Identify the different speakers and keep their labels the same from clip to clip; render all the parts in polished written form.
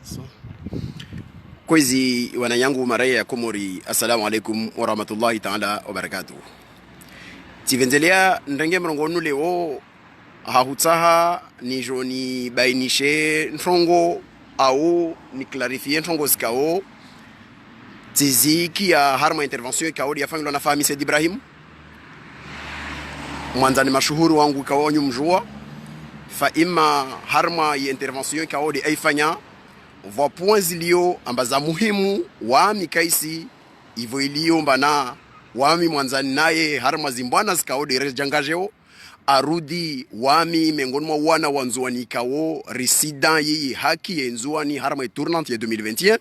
Speaker 1: So. Kwezi wanayangu maraya ya Komori, assalamu alaikum wa rahmatullahi ta'ala wa barakatuh. Tivendelea ndenge mrongonu leo hahutaha ni joni bainishe ntongo au ni clarifie ntongo zikao tiziki ya harma intervention ikao ya fangilo na fahami Said Ibrahim mwanzani mashuhuru wangu ikao nyumjua fa ima harma ya intervention ikao di aifanya va points ilio ambaza muhimu wami kaisi ivo ilio mbana wami mwanzani naye harma zimbwana zikao di rejangajeo arudi wami mengoni mwa wana wanzuani ikao resida yi haki ya nzuani harma tournante ya 2021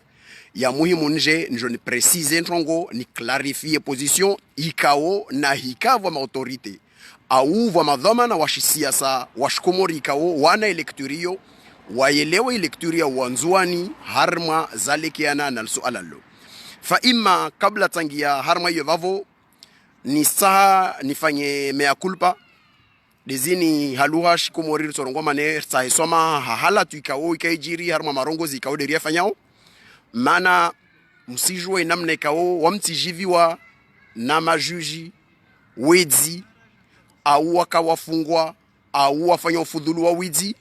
Speaker 1: ya muhimu nje ni préciser ntongo ni clarifier position ikao na hikavwa ma autorité au vwa madhamana wa siasa washkomori ikao wana elektorio waelewe elektoria wanzuani harma zalekiana na suala lo fa imma kabla tangia harma hiyo vavo ni saha nifanye mea culpa dezini haluha shikomori sorongoma ne sahe soma hala tuikao ikaijiri harma marongo zikao deria fanyao mana msijue namna ikao wamtijiviwa na majuji wedzi au wakawafungwa au wafanya ufudhulu wa widzi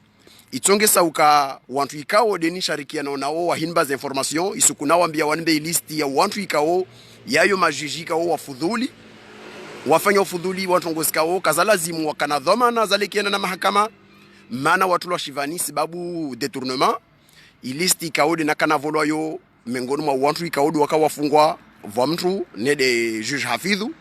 Speaker 1: itonge sauka wantu ikao deni sharikiana nao wahinba za information isukuna wambia wanbe listi ya wantu ikao yayo majuji ikao wafudhuli wafanya ufudhuli wantongo zikao kazalazimu wakana dhamana zalekiana na mahakama mana watu wa shivani sababu detournement ilisti ikao de nakana volwayo mengoni mwa wantu ikao wakawafungwa vwa mtu ne de juge hafidhu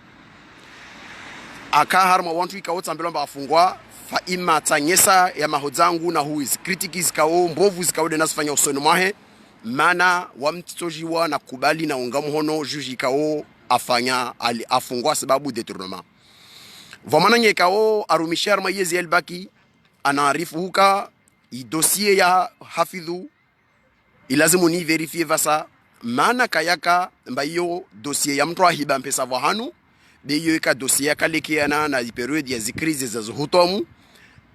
Speaker 1: aka harma wantu ikao tambelomba wafungwa fa ima tanyesa ya mahodzangu na huiz kritiki zikao mbovu zikao de nasifanya usoni mwahe mana wamtitojiwa na kubali na ungamu hono juge ikao afanya afungwa sababu detournement vamana nye ikao arumishar mayezi elbaki anaarifu huka i dossier ya hafidhu ilazimu ni verifie vasa mana kayaka mbayo dossier ya mtu ahiba mpesa vahanu beyo ika dossier ya kalekiana na periode ya zikrizi za zuhutomu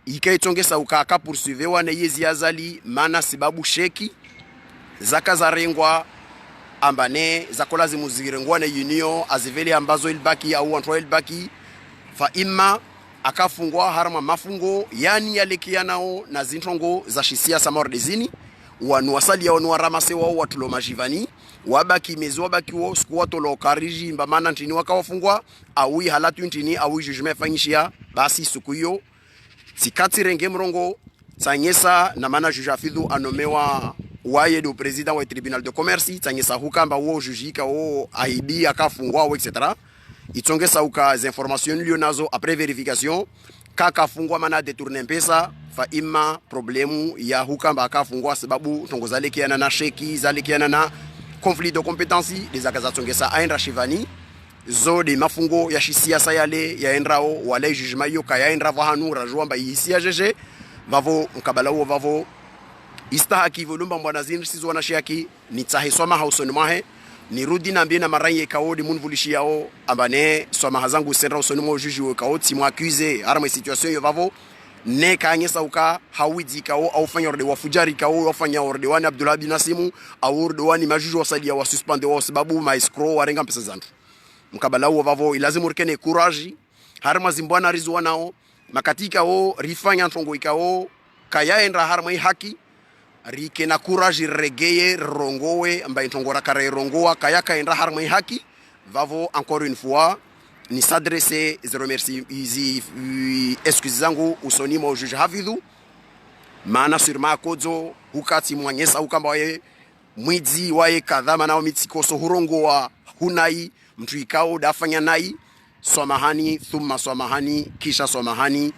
Speaker 1: ikaitongesa ukaka poursuivewa na yezi azali mana sababu sheki zaka za rengwa ambane zakola zimuzirengwa na union aziveli ambazo ilbaki au antwa ilbaki fa imma akafungwa harma mafungo yani yalekianao na zintongo za shisiasa mordezini wanu wasali ya wanu waramase wao watulo majivani wabaki mezo wabaki wao sikuwa tolo kariji mbamana ntini wakawafungwa awi halatu ntini awi judgment fanyishia basi siku hiyo sikati renge mrongo tanyesa na mana juge afidhu anomewa waye do president wa tribunal de commerce tanyesa hukamba wao jujika wao aibi akafungwa wao etc itongesa uka za information lio nazo après verification kaka fungwa mana detourner mpesa fa ima problemu ya hukamba akafungwa sababu tongozalekiana na sheki zalekiana na conflit de compétence des akazatongesa aenda shivani zo de mafungo ya siasa yale yaendrao wale jugement yo kaya endra vahanu rajwa mba hisia jeje vavo mkabalawo vavo istahaki volumba mbwana zini sizo na shaki ni tahisoma hausoni mahe ni rudi na mbina maranye kaodi munvulishi yao ambane soma hazangu senra usoni mo juji wo kaoti mo accusé arma situation yo vavo ne kanyesa uka hawidi kao au fanya orde wafujari kao wafanya orde wani Abdullah bin Nasimu au orde wani majuju wasalia wa suspende wa sababu ma escrow warenga pesa zantu mkabala wo vavo ilazimu rikene courage harma zimbwana rizwa nao makatika o rifanya ntongo ikao kayaenda harma haki rike na courage regeye rongowe ambaye ntongora kare rongoa kayaka endra harma haki vavo encore une fois ni s'adresser je remercie izi excuse zangu usoni mo juge hafidhu maana surma kodzo hukati mwanyesa ukamba wae mwidzi wae kadhama nao mitikoso hurongoa hunai mtu ikao dafanya nai somahani thumma somahani kisha somahani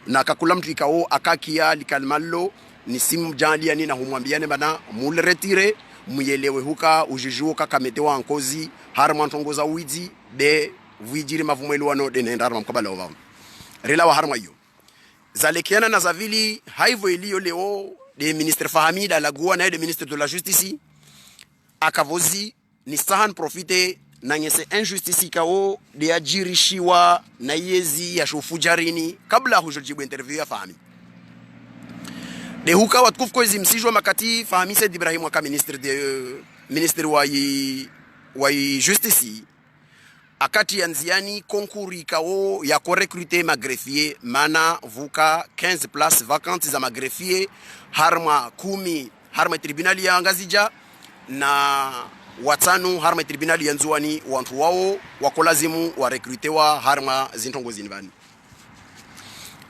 Speaker 1: na kakula mtu ikao akakia likalmalo ni simu jali yani na humwambiane bana mule retire muyelewe huka ujijuo kakametewa ankozi harma ntongoza widzi be vijiri mavumweli wano de nenda harma mkabala wao rela wa harma hiyo zalekiana na zavili haivo ilio leo de ministre Fahamida Lagua na de ministre de la justice akavozi ni sahan profite na nyese injustice kao de ajirishiwa na yezi ya shofujarini kabla hujojibu interview ya Fahamida de huka watukufu kwa msijwa makati fahamise Ibrahim waka ministre wa justice akati yanziani konkuri kao ya ko recruter magrefier mana vuka 15 places vacantes za magrefier harma 10 harma tribunali ya ngazija na watanu harma tribunali ya nzuani wantu wao wakolazimu wa recrutewa harma zintongo zinvani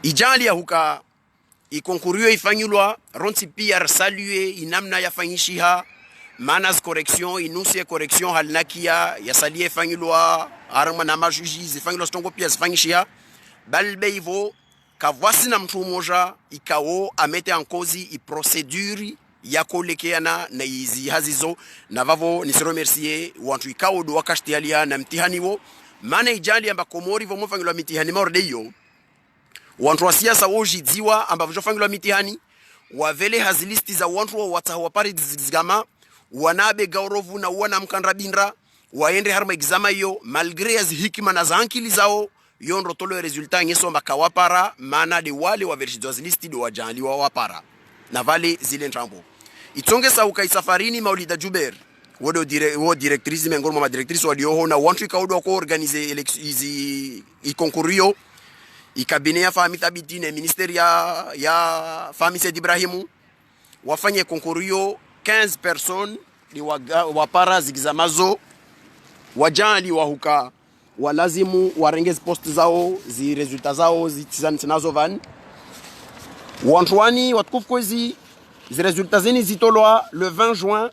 Speaker 1: ijali ya huka ikonkurio ifanyulwa ronti pia salue inamna yafanyishiha manas correction inusie correction halnakia yasalie fanyulwa harma na majuji zifanyulwa stongo pia zifanyishiha balbe ivo kavwasi na mtu mmoja ikao amete ankozi i procedure ya kolekeana na izi hazizo na vavo ni remercier wantu ikao do wakashtialia na mtihani wo maana ijali amba komori vo mfanyulwa mitihani mordeyo wantu wa siasa woji dziwa amba vjofanyulwa mitihani wavele hazilisti za wantu wa watahawapari zigama wanabe gaorovu na wana mkandrabindra waende harma exama yo malgré az hikima na zankili zao yondro tolo resultat nyeso makawapara mana de wale wa vershidozlisti do wajali wa wapara na vale zile ntrambo itonge sa ukai safarini Maulida Juber wo directrice mengormo ma directrice walioho na wantu ikaudo ko organiser izi ikonkurio ikabine ya fami tabiti na ministeri ya fami Said Ibrahimu wafanye konkurio 15 personnes ni wapara zigizamazo wajali wa huka walazimu warengeze post zao zi resultat zao zitizanazo van wantwani watukufu kwezi zi resultat zeni zitolwa le 20 juin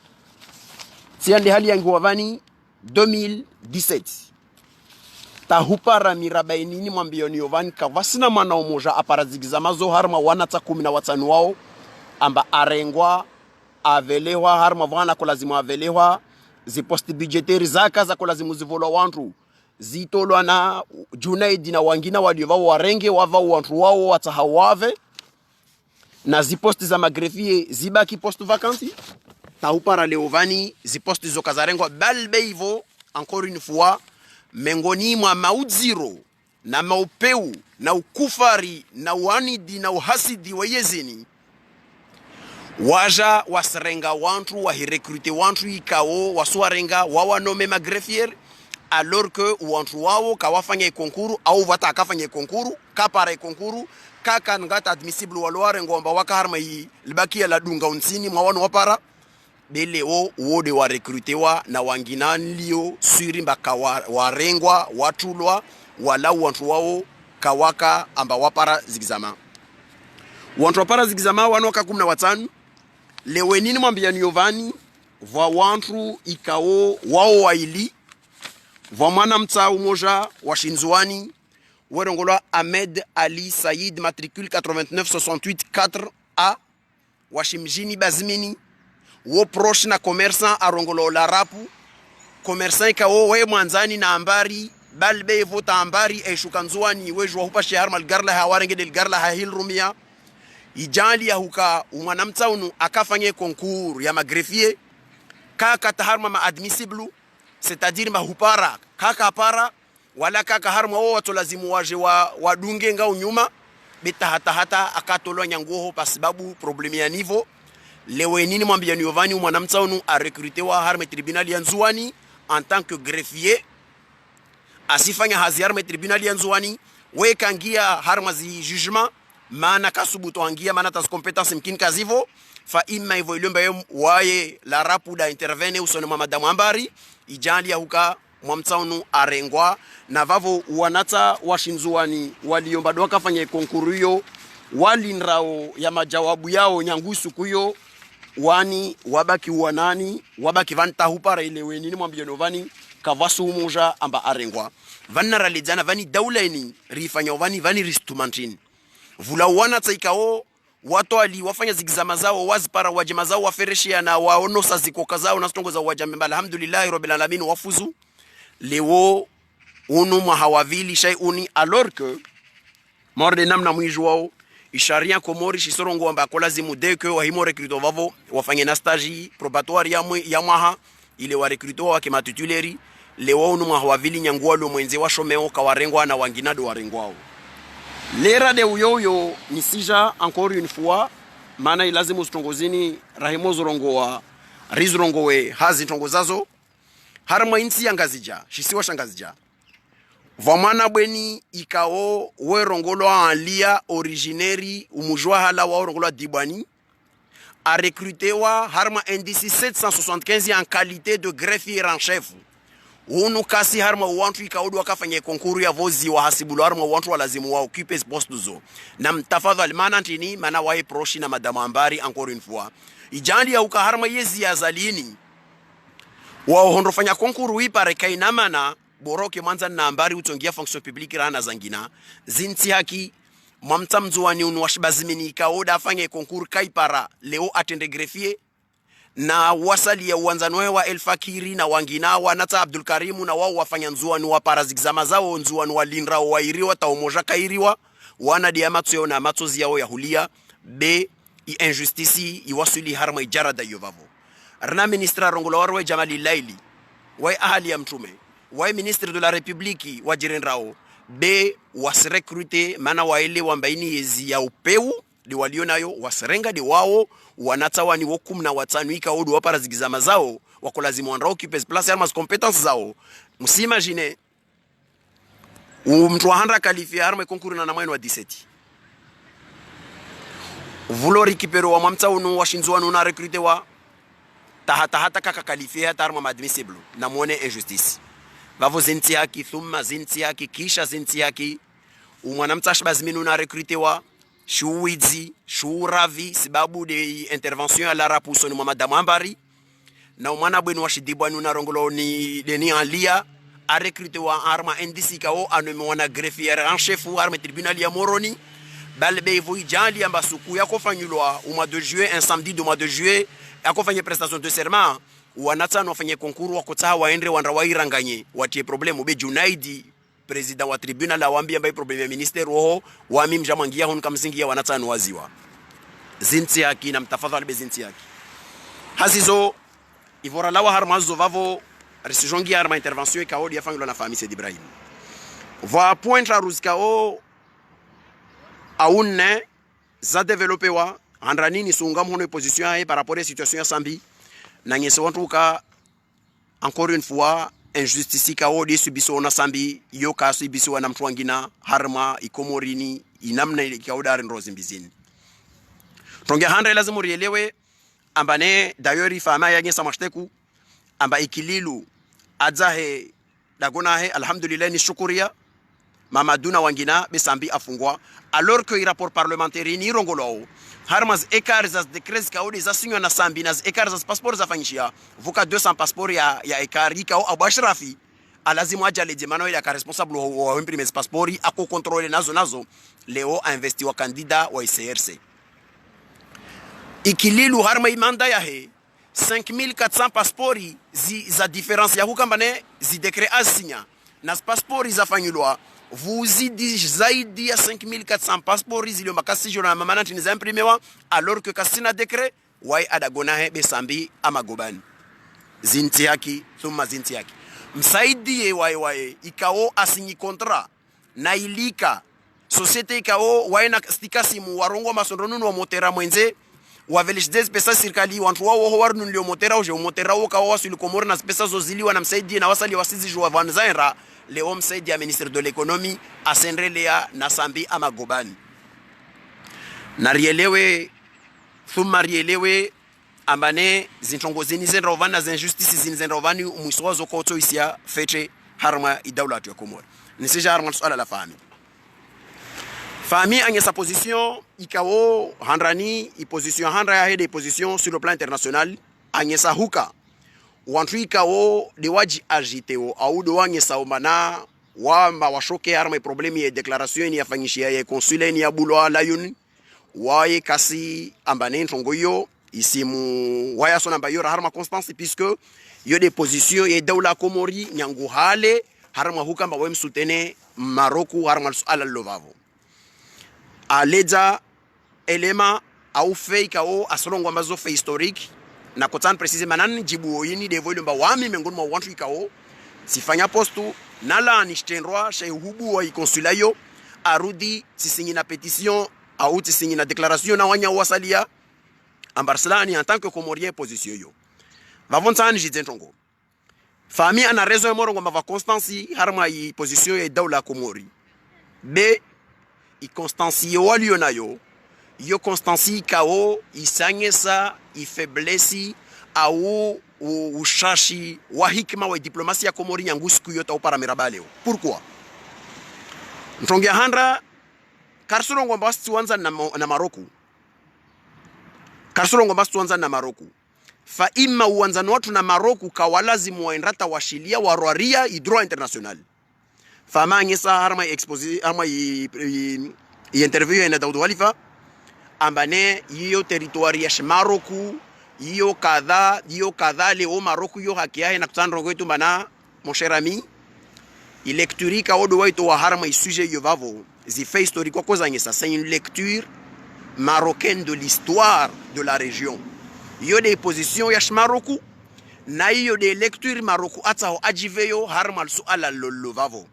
Speaker 1: tiande hali yangu wavani 2017 tahupara mirabainini mwambioni yovani kavasina mwana umoja apara zigizamazo harma wanata 15 wao amba arengwa avelewa harma vana kolazimu avelewa ziposti budgetary zaka za kolazimu zivolwa wantu zitolwa na Junaid na wangina walio wao warenge wava wantu wao watahawave na ziposti za magrefier zibaki post vacanti tahupara leovani ziposti zokazarengwa balbeivo encore une fois mengoni mwa maudziro na maupeu na ukufari na uanidi na uhasidi wa yezini waja wasrenga wantu wahirekrute wantu ikao waswarenga wawanome magrefier alors que wantu wao kawafanya konkuru au vata akafanya konkuru kapara konkuru kaka ngata admissible walware ngomba wakaharma yi libakia la dunga unsini mwawano wapara bele wode wa recrutewa na wangina nlio suri mbaka warengwa watulwa wala wantu wao kawaka amba wapara zigizama wantu wapara zigizama wanoka 15 lewenini mwambia nyovani vwa wantu ikao wao waili vwa mwana mta umoja wa Shinzwani werongolwa Ahmed Ali Said matricule 8968 4A wa Shimjini Bazmini wo proche na commerçant arongolo la rapu commerçant ikao we mwanzani na ambari balbe vota ambari eshukanzwani wejwa hupa shahar malgarla hawarengedel garla hahil rumia ijali ya huka umwanamta unu akafanye concours ya magrefier kaka taharma ma admissible c'est-à-dire ma hupara kaka para wala kaka harma watu lazimu waje wadunge ngao nyuma beta hata akatolwa nyangoho kwa sababu problem ya niveau lewe nini mwambia Niovani mwanamta unu a recrutewa harma tribunal ya Nzuani en tant que greffier asifanya hazi harma tribunal ya Nzuani weka ngia harma zi jugement mana kasubuto angia mana tas competence mkin kazivo fa imma ivoilomba waye la rapuda intervene usone madame ambari ijali ya huka mwamtaunu arengwa na vavo wanata washinzuani waliomba doka fanye konkurio walinrao ya majawabu yao nyangusu kuyo wani wabaki wanani wabaki vanta hupara ile wenini mwambia novani kavasu umoja amba arengwa vanna ralejana vani daulaini rifanya vani ristumantini vula wana taikao watu ali wafanya zigizama zao wazipara wajema zao wafereshia na waonosa zikoka zao na stongo za wajame alhamdulillah rabbil alamin wafuzu leo unu mahawavili shay'uni alors que morde namna mwijу wao isharia komori shisorongo amba kolazimu deke wa himo recruto vavo wafanye na stage probatoire ya mwaha ile wa recruto wa kema tituleri leo unu mahawavili nyangwa lo mwenze wa shomeo kawarengwa na wanginado warengwao. L'era de uyoyo nisija encore une fois maana ilazimu stongozini rahimo zorongoa rizrongowe hazi tongozazo harma insi yangazija shisiwa shangazija vamana bweni ikao we rongolo alia origineri umujwa hala wa rongolo dibani a recruté wa harma indici 775 en qualité de greffier en chef unu kasi harma wantu ikaudu wakafanya konkuru ya vozi wa hasibu harma wantu walazimu wa occuper poste zo na mtafadhali maana ntini maana wae proshi na madama ambari encore une fois ijandi ya uka harma yezi ya zalini wa hondofanya konkuru ipare kaina mana boroke manza na ambari utongia fonction publique rana zangina zinti haki mamta mzuani unwashibazimini ikaoda afanye konkuru kaipara leo atende greffier na wasali ya uanzanoe wa El Fakiri na wangina wa nata Abdul Karimu na wao wafanya nzuani wa parazigzama zao nzuani wa linra wa iriwa taumoja kairiwa wana diamatsu na matozi yao ya hulia be injustice iwasuli harma ijarada yovavo rna ministra rongola warwe Jamali Laili wa ahali ya mtume wa ministre de la République wa jirenrao be wasrecruter mana waele wambaini yezi ya upeu di walionayo waserenga di wao wanatawani wokum na watanu ikaodu wapara zigizama zao wakolazimu wanrao kipes place armas competence zao musimagine mtu handra kalifia arme konkuru na namwenu wa 17 vulori kipero wa mamta unu washinzu wanu na recruter wa tahata kaka kalifia hata arma admissible na muone injustice vavo zinti haki thumma zinti haki kisha zinti haki umwanamta shbazminu na recruter wa shuwizi shuravi sababu de intervention ala rapuso ni madame ambari na umana bwenu washidibwanu na rongolo ni deni alia a recruter wa arma indisi kao anemwana greffier en chef wa arme tribunal ya moroni balbe vo ijali ambasuku yakofanyulwa au mois de juillet un samedi du mois de juillet yakofanya prestation de serment wanatano wafanye konkuru wakota waende wanrawairanganye watie problème be Junaidi president wa tribunal awambia mbai problem ya minister roho wami mjamangia hon kamsingia wanatano waziwa zinti yaki na mtafadhali be zinti yaki hazizo ivora lawa harmazo vavo resijongi arma intervention ikaodi yafanywa na famille Said Ibrahim va point la ruzikao aune za développer wa andranini sungam hono position ya par rapport à situation ya sambi na ngese wantu ka encore une fois injustice kaodi subiso na sambi yo ka subiso na mtu wangina harma ikomorini inamna ikaoda nrozi mbizini tonge handre lazima rielewe ambane dayori fama ya ngesa mashteku amba ikililu adzahe dagonahe alhamdulillah ni shukuria mamaduna wangina besambi afungwa alors que rapport parlementaire ni rongolo harmas écarts as decrets kaodi za sinyo na sambi nas écarts as passeport za fanyishia vuka 200 passeport ya écart ikao abashrafi alazimu aja leje mano ya ka responsable wa imprimer passeport ako contrôler nazo leo a investi wa candidat wa ICRC ikililu harma imanda ya he 5400 passeport za différence ya hukambane zi decret asinya nas passeport za fanyulwa vuzidi zaidi ya 5400 passeport zilio makasi jona mamana tiniza imprimewa alors que kasina decret wai adagonahe besambi amagobani zinti yaki thumma zinti yaki msaidi ye wai ikao asinyi kontra na ilika societe ikao wai na stikasi mu warongo masondonunu wa motera mwenze wa velishdes pesa serikali wantu wao warnu ndio motera uje motera wao wasuli komori na pesa zoziliwa na msaidi na wasali wasizi jwa vanzaira leo msaidi ya ministre de l'économie asenrelea na sambi amagobani na rielewe thumma rielewe ambane zintongozini zenrovana zinjustice zinrovani umwiswazo koto isia feche harma idawla ya Komori nisija harma swala la fami anya sa position ikao handrani i position handra ya hede position sur le plan international anya sa huka wantu ikao de waji agiteo au de wanye saumana wamba washoke harma problemi ya declaration ya fanyishia ya consule ni ya bulwa la yuni waye kasi ambane ntongoyo isimu waya sona bayora harma constance puisque yo des positions et dawla Komori nyangu hale harma hukamba wem soutene Maroku harma ala lovavo aleza elema au fake au asolongo ambazo fe historique na kotan precise manani jibu yini de volume ba wami mengoni mwa wantu ikao sifanya postu nala nishtendwa chez hubu wa consulayo arudi sisinyi na petition au tisinyi na declaration na wanya wasalia en Barcelone en tant que Comorien position yo vavon sana jizentongo fami ana raison morongo ma va constancy harma yi position e dawla Comori b i constancy yo waliona yo constancy kao isanyesa i faiblesse au ushashi wa hikma wa diplomasia Comori nyangu siku yote au para mirabaleo. Pourquoi? Ntongia handra karsulongo mbasi tuanza na Maroku. Karsulongo mbasi tuanza na Maroku. Fa ima uanzano watu na Maroku kawalazimu waenrata washilia warwaria i droit international. Fa mangesa harma exposé harma i interview ina Daoud Walifa ambane hiyo territoire ya Maroku hiyo kadha leo Maroku yo haki yake na kutandro kwetu bana mon cher ami lecture ka odo waito wa harma i sujet yo vavo zi fait historique ko zangesa c'est une lecture marocaine de l'histoire de la région yo des positions ya Maroku na yo des lectures Maroku atao ajiveyo harma suala lolo vavo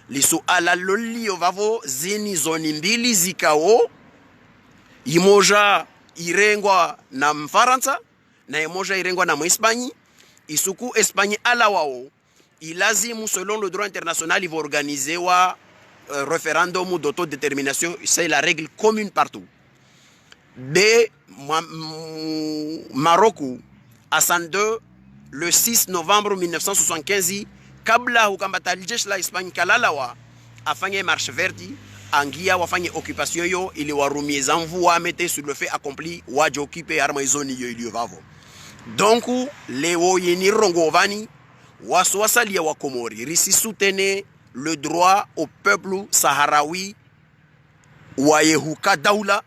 Speaker 1: li suala loli yo vavo zini zoni mbili zikao imoja irengwa na Mfaransa na imoja irengwa na Mhispanyi isuku Espagne ala wao ilazimu selon le droit international il va organiser wa référendum d'autodétermination c'est la règle commune partout de Maroc à 102 le 6 novembre 1975 kabla hukambata aljesh la Espagne kalalawa afanye marche verte angia wafanye occupation yo ili warumie zanvu wa mete sur le fait accompli waje occuper arma zone yo ili vavo donc leo yini rongovani waswasalia wa Comori risi soutenir le droit au peuple saharawi wa yehuka daula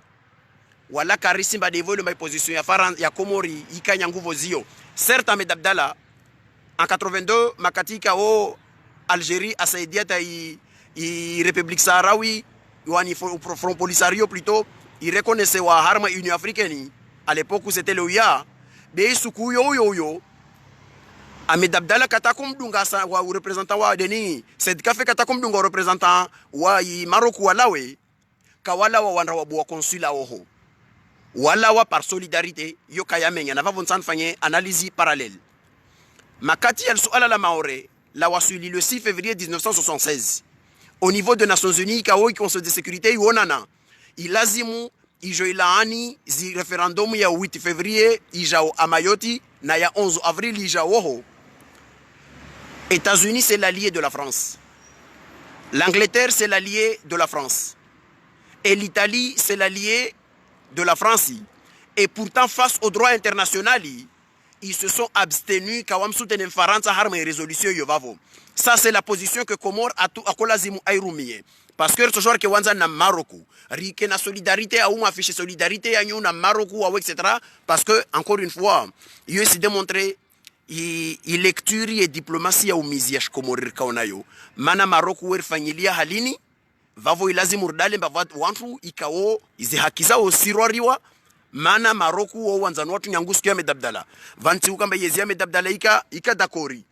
Speaker 1: wala karisi mba dévoile ma position ya Faran ya Comori ikanya nguvu zio certes Ahmed Abdallah en 82 makatika o Algérie asaidiata i République saharawi wani Front Polisario plutôt il reconnaissait wa harma Union africaine à l'époque où c'était le UA be suku yo Ahmed Abdallah katakum dunga sa wa représentant wa deni c'est café katakum dunga représentant wa i Maroc walawe kawala wa wanda wa bo consulat oho wala wa par solidarité yo kayamenya na va vonsan fanye analyse parallèle makati al suala la maore la wasuli le 6 février 1976 au niveau de Nations Unies kawo Conseil de sécurité yonana ilazimu ijo ilaani zi référendum ya 8 février ijao amayoti na ya 11 avril ijao États-Unis c'est l'allié de la France. L'Angleterre c'est l'allié de la France. Et l'Italie c'est l'allié de la France. Et pourtant face au droit international, ils se sont abstenus kawam soutenen Faransa harma résolution yovavo. Ça c'est la position que Comore a kolazimu airumie. Parce que ce genre que wanza na Maroc, rike na solidarité a ou affiché solidarité a na Maroc ou etc. Parce que encore une fois, il s'est démontré il lecture et diplomatie ya umiziash Comore kaonayo. Mana Maroc wer fanyilia halini vavo ilazimu urdale mbava wantu ikao izi hakiza osirwariwa mana Maroc wo wanzanu watu nyangusu ya Ahmed Abdallah vanti ukamba yezi Ahmed Abdallah ika dakori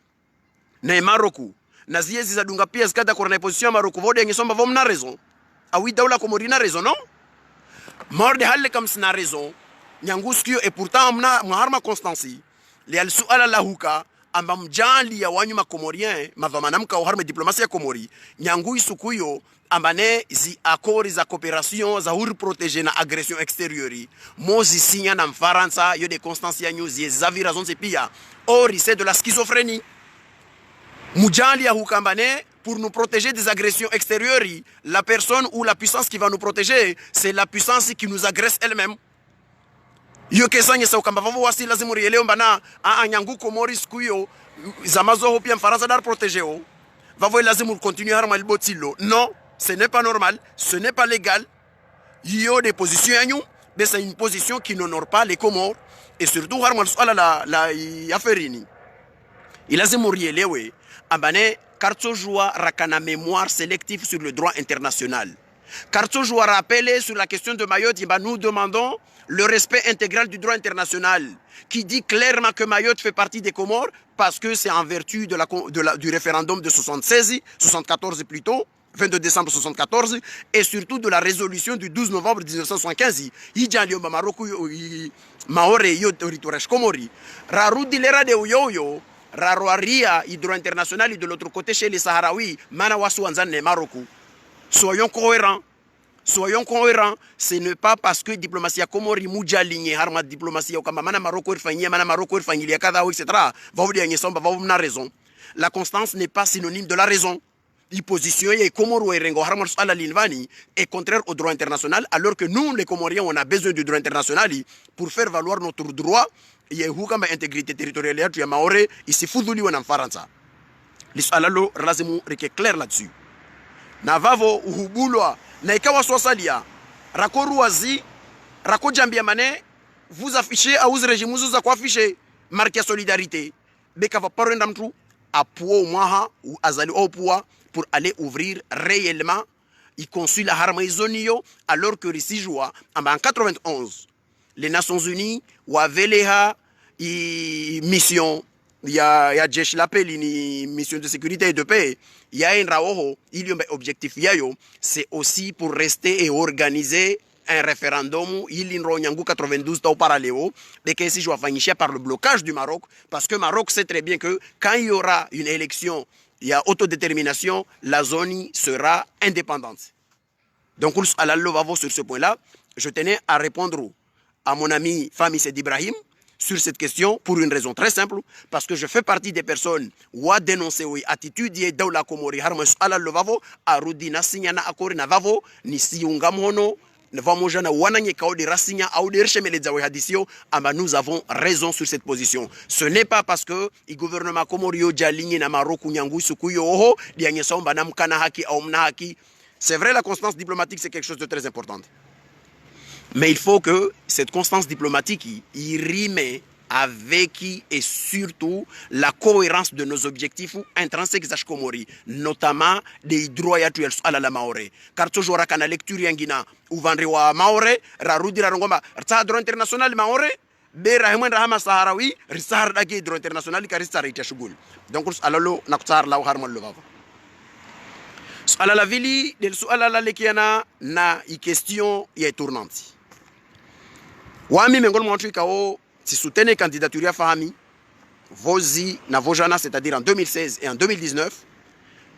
Speaker 1: na Maroc na ziezi za dunga pia zikada kwa na position Maroc vode ngesomba vom na raison awi daula Comori na raison non morde halle comme na raison nyangusu et pourtant mna mharma constancy li al suala la huka amba mjali ya wanyuma Comorien mavamanamka harma diplomatie ya Comori nyangu isukuyo ambane zi accords za coopération za huru protéger na agression extérieure mozi signa na Mfaransa yo de Constancia News zavira zonse pia or c'est de la schizophrénie mujali ya hukambane pour nous protéger des agressions extérieures la personne ou la puissance qui va nous protéger c'est la puissance qui nous agresse elle-même yo kesanye sa ukamba vavo wasi lazimu rieleo mbana nyangu Comori skuyo zamazo pia Mfaransa dar protéger o vavo lazimu continuer harma il botilo non. Ce n'est pas normal, ce n'est pas légal. Il y a des positions à nous, mais c'est une position qui n'honore pas les Comores. Et surtout, la Aferini. Il a zémourié lewe. Abane, Karto joua rakana mémoire sélective sur le droit international. Karto joua rappelé sur la question de Mayotte, nous demandons le respect intégral du droit international, qui dit clairement que Mayotte fait partie des Comores, parce que c'est en vertu du référendum de 74 plutôt, 22 décembre 1974 et surtout de la résolution du 12 novembre 1975. Yijali Maroc Maore yo territoire Komori. Rarudi lera de uyoyo. Raroaria hydro international de l'autre côté chez les Sahraouis. Manawasu Anzane Maroc. Soyons cohérents. Soyons cohérents, ce n'est pas parce que diplomatie Komori muja ligne harma diplomatie au kama mana Maroko irfanyi mana Maroko irfanyi ya kada etc. Va vous dire va vous na raison. La constance n'est pas synonyme de la raison. L'opposition et Komoro et Rengo harma ala linvani est contraire au droit international alors que nous les Comoriens on a besoin du droit international pour faire valoir notre droit et hukama intégrité territoriale ya maore ici fuduli wana mfaransa. L'isalo lazima reke clair là-dessus. Navavo uhubulwa na ikawa swasalia rakoru wazi rako jambia mane vous affichez à vous régime vous za afficher marquer solidarité beka va parler d'amtu à poa mwaha ou azali au poa pour aller ouvrir réellement il conçut la harmonisation alors que ici joua en 91 les Nations Unies ou aveleha mission il y a jeshi l'appel une mission de sécurité et de paix. Il y a un raoho, il y a un objectif c'est aussi pour rester et organiser un référendum. Il y a un 92 au parallèle de que si je vais finir par le blocage du Maroc parce que le Maroc sait très bien que quand il y aura une élection, il y a autodétermination, la zone sera indépendante. Donc sur ce point-là, je tenais à répondre à mon ami Fami Sed Ibrahim sur cette question pour une raison très simple parce que je fais partie des personnes qui ont dénoncé l'attitude de la Komori harmas ala lovavo arudi na sinyana akori na vavo ni siungamono vamos na wananye kaudi rasinya au de rechemele zawe hadisio ama nous avons raison sur cette position. Ce n'est pas parce que le gouvernement Komorio jalinye na Maroc nyangu sukuyo oho dianye somba na mkana haki au mna haki. C'est vrai, la constance diplomatique c'est quelque chose de très important. Mais il faut que cette constance diplomatique y rime avec et surtout la cohérence de nos objectifs intrinsèques à Komori, notamment des droits à la Maore. Car toujours à la lecture yangina ou vendrewa Maore, rarudi la rongoma, droit international Maore, berahman rahama Sahraoui, risar dagi droit international karista reita shugul. Donc alalo nakutar la harmal levava. La vili del suala la lekiana na i question ya tournante. Wami mengol mwantu kao si soutenez candidature ya Fahami vozi na vojana c'est-à-dire en 2016 et en 2019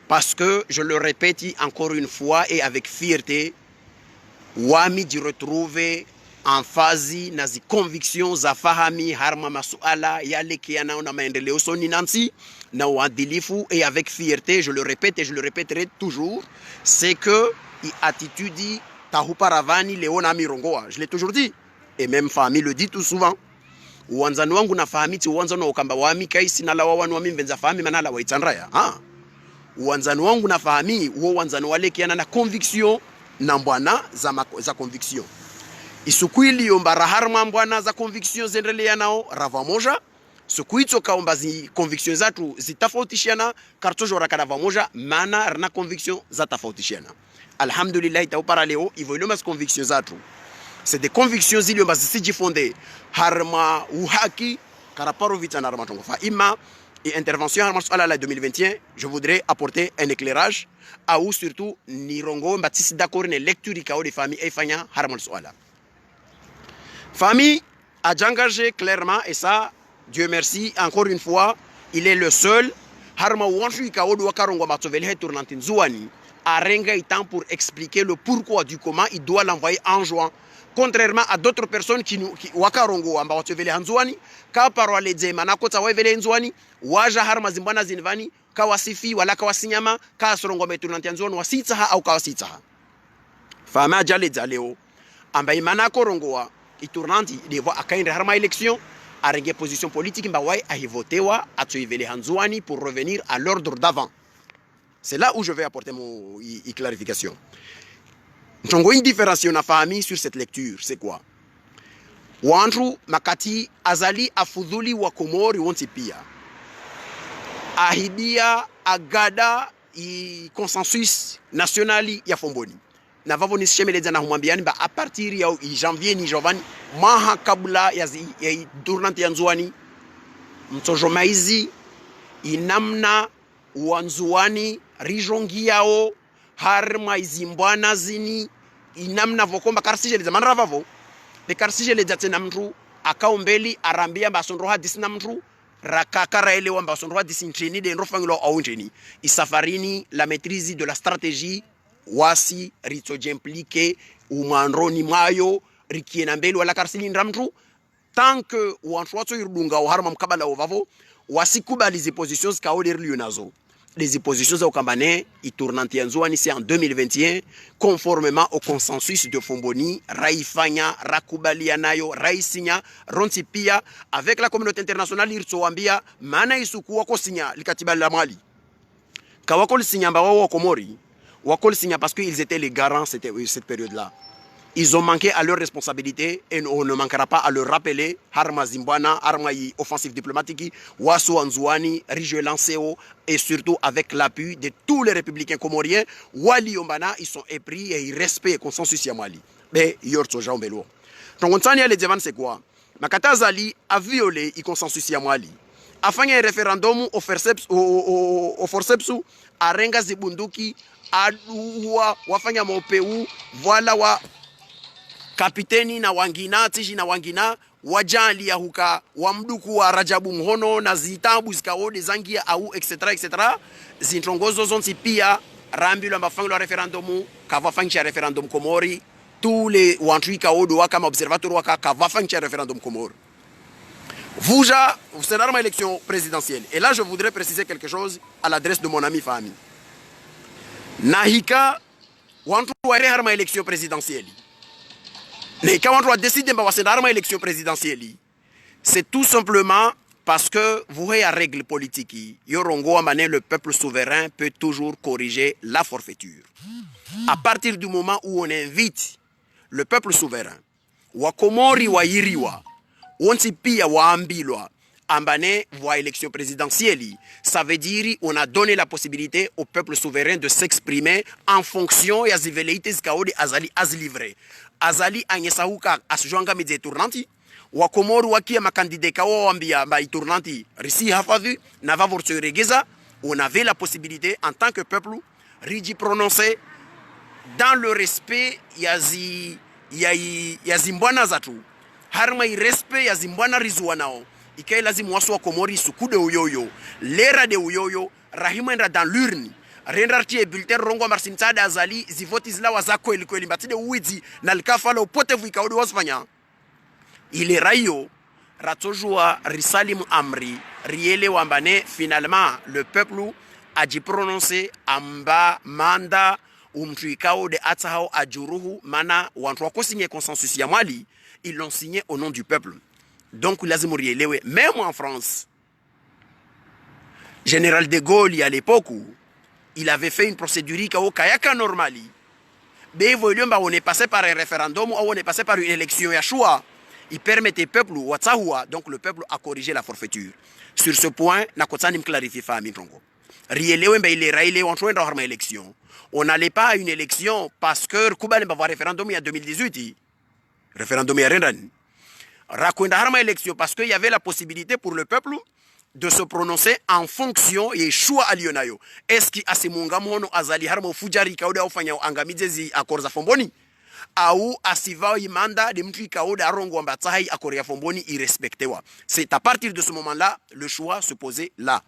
Speaker 1: parce que je le répète encore une fois et avec fierté wami di retrouver en phase na zi convictions za Fahami harma masuala ya lekiana na maendeleo soni nansi na wadilifu et avec fierté je le répète et je le répéterai toujours c'est que i attitude tahuparavani leona mirongoa je l'ai toujours dit. Et même famille le dit tout souvent. Uwanzani wangu na fahamiti uwanzani ukamba wami kaisi na lawa wanu wami mbenza fahami manala wa itsandraya. Uwanzani wangu na fahami uwanzani wale kiana na conviction na mbwana za conviction. Isukuili yombara harma mbwana za conviction zendelea nao rava moja. Sukuito kaomba zi conviction zatu zitafautishiana kartojo rakadava moja mana rana conviction zatafautishiana. Alhamdulillah itaupara leo ivoiloma conviction zatu. C'est des convictions il y a fondées harma ou haki karaparo vita na harma tongo fa ima et intervention harma ala la 2021 je voudrais apporter un éclairage à ou surtout nirongo mbatisi d'accord ne lecture ikao de famille et fanya harma ala famille a engagé clairement et ça Dieu merci encore une fois il est le seul harma wanshu ikao do karongo matovele tournante nzuani a renga itan pour expliquer le pourquoi du comment il doit l'envoyer en juin. Contrairement à d'autres personnes qui wakarongo amba watevele hanzuani ka parwa leze manako tawevele nzuani waja harma zimbana zinvani ka wasifi wala ka wasinyama ka sorongo metunanti nzuani wasitsaha au ka wasitsaha fama jaleza leo amba imanako rongoa iturnanti devo akainde harma élection arenge position politique mba wai ahivotewa atwevele hanzuani pour revenir à l'ordre d'avant. C'est là où je vais apporter mon clarification. Nous une différence na famille sur cette lecture, c'est quoi? Wanju makati azali afudhuli wa Komori wonti pia. Ahidia agada i consensus nationali ya Fomboni. Na vavo ni shemeleza na humambiani ba a partir ya janvier ni jovani maha kabula ya tournante ya nzuani mtojomaizi inamna wanzuani rijongi yao harma izimbwana zini inamna vokomba karsije le zaman ravavo de karsije le jatena mtu akaombeli arambia basonro hadisi na mtu rakakara ele wamba basonro hadisi nchini de nrofangilo au nchini isafarini la maîtrise de la stratégie wasi ritojemplike umandroni mayo rikiena mbeli wala karsili ndramtu tant que wanchwato yurdunga harma mkabala ovavo wasikubali les positions kaoler lionazo les positions au Kambane, ils tournent c'est en 2021, conformément au consensus de Fomboni, Raifanya, Rakubalianayo, Raisinya, Rontipia, avec la communauté internationale, Irsoambia, Mana Isuku, Wakosinya, Likatiba la Mali. Kawakol Sinya Bawa Komori, Wakol Sinya parce qu'ils étaient les garants cette période-là. Ils ont manqué à leur responsabilité et on ne manquera pas à leur rappeler Harma Zimbwana, Harma offensive diplomatique, Wasu Anzouani, Rigel Lanceo et surtout avec l'appui de tous les républicains comoriens. Wali Yombana, ils sont épris et ils respectent le consensus Yamali. Mais Yorto Jean Belo. Donc on tient les devants, c'est quoi? Makata Zali a violé le consensus Yamali. A fait un référendum au forceps à Renga Zibunduki, à Wafanya Mopeu, voilà wa. Kapiteni na wangina, tiji na wangina, wajali ya huka, wamduku wa Rajabu Mhono, na zitabu zikawode zangia au, etc. Zintrongozo zonti pia, rambi lamba fanglo referendumu, kava fangcha referendum Komori, tous les wantui kaodo waka ma observateur waka kava fangcha referendum Komori. Vous c'est l'arme élection présidentielle. Et là, je voudrais préciser quelque chose à l'adresse de mon ami Fahmi. Nahika, wantu ware harma élection présidentielle. Mais quand on doit décider de l'élection présidentielle, c'est tout simplement parce que vous voyez la règle politique. Le peuple souverain peut toujours corriger la forfaiture. À partir du moment où on invite le peuple souverain, Wakomori wa Yiriwa, Wonsipia wa Ambilwa, Ambane voit élection présidentielle, ça veut dire on a donné la possibilité au peuple souverain de s'exprimer en fonction de les velléités de Azali Azlivre. Azali Agnesauka asujwanga midze tournanti wakomoru wakia makandide kawa wambia ma tournanti risi hafadhu na vavorso regeza on avait la possibilité en tant que peuple riji prononcer dans le respect yazi mbwana zatu harma i respect yazi mbwana rizwanao ikai lazim wasu wa komori sukude uyoyo lera de uyoyo rahima ndra dans l'urne rendarti e bulletin rongo marsimtada azali zivoti zila wazako elikweli mbatide uwizi na likafala upotevu ikaudi wasfanya ile rayo ratojua risalim amri riele wambane finalement le peuple a dit prononcer amba manda umtuikao de atahao ajuruhu mana wantu wako signé consensus ya Mali ils l'ont signé au nom du peuple donc lazima rielewe même en France Général de Gaulle à l'époque il avait fait une procédure qui est normale. Mais on est passé par un référendum ou on est passé par une élection à choix. Il permettait au peuple, donc le peuple a corrigé la forfaiture. Sur ce point, je clarifie ça. On n'allait pas à une élection parce que Cuba n'a pas référendum il y a 2018. Référendum il y a rien. Raconda une élection parce qu'il y avait la possibilité pour le peuple de se prononcer en fonction et choix à Lyonayo. Est-ce qu'il a ces mongamono azali harmo fujari kauda ufanya angamizezi akor za Fomboni au asiva imanda de mtu kauda arongo ambatsahi akor ya Fomboni irrespectewa. C'est à partir de ce moment-là le choix se posait là.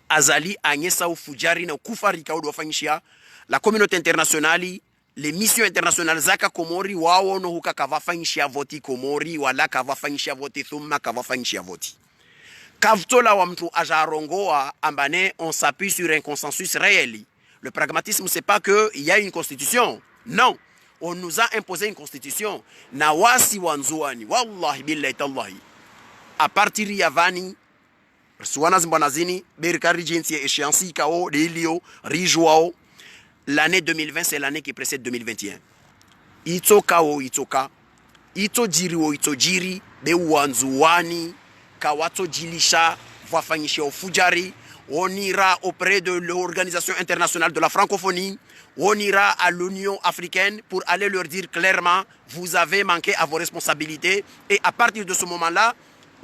Speaker 1: Azali anyesa u fujari na kufari kauda ufanyishia la communauté internationale les missions internationales zaka Komori wao no huka kavafanyishia voti Komori wala kavafanyishia voti thumma kavafanyishia voti. Kavtola wa mtu ajarongoa ambane on s'appuie sur un consensus réel. Le pragmatisme c'est pas que il y a une constitution. Non, on nous a imposé une constitution. Na wasi wanzuani wallahi billahi tallahi. A partir yavani suwana zimbanazini berkari jinsi échéance kao delio rijwao l'année 2020 c'est l'année qui précède 2021. Itoka o itoka. Ito jiri o ito jiri be wanzuani kawato jilisha vafanyisha ufujari on ira auprès de l'Organisation internationale de la francophonie on ira à l'Union africaine pour aller leur dire clairement vous avez manqué à vos responsabilités et à partir de ce moment-là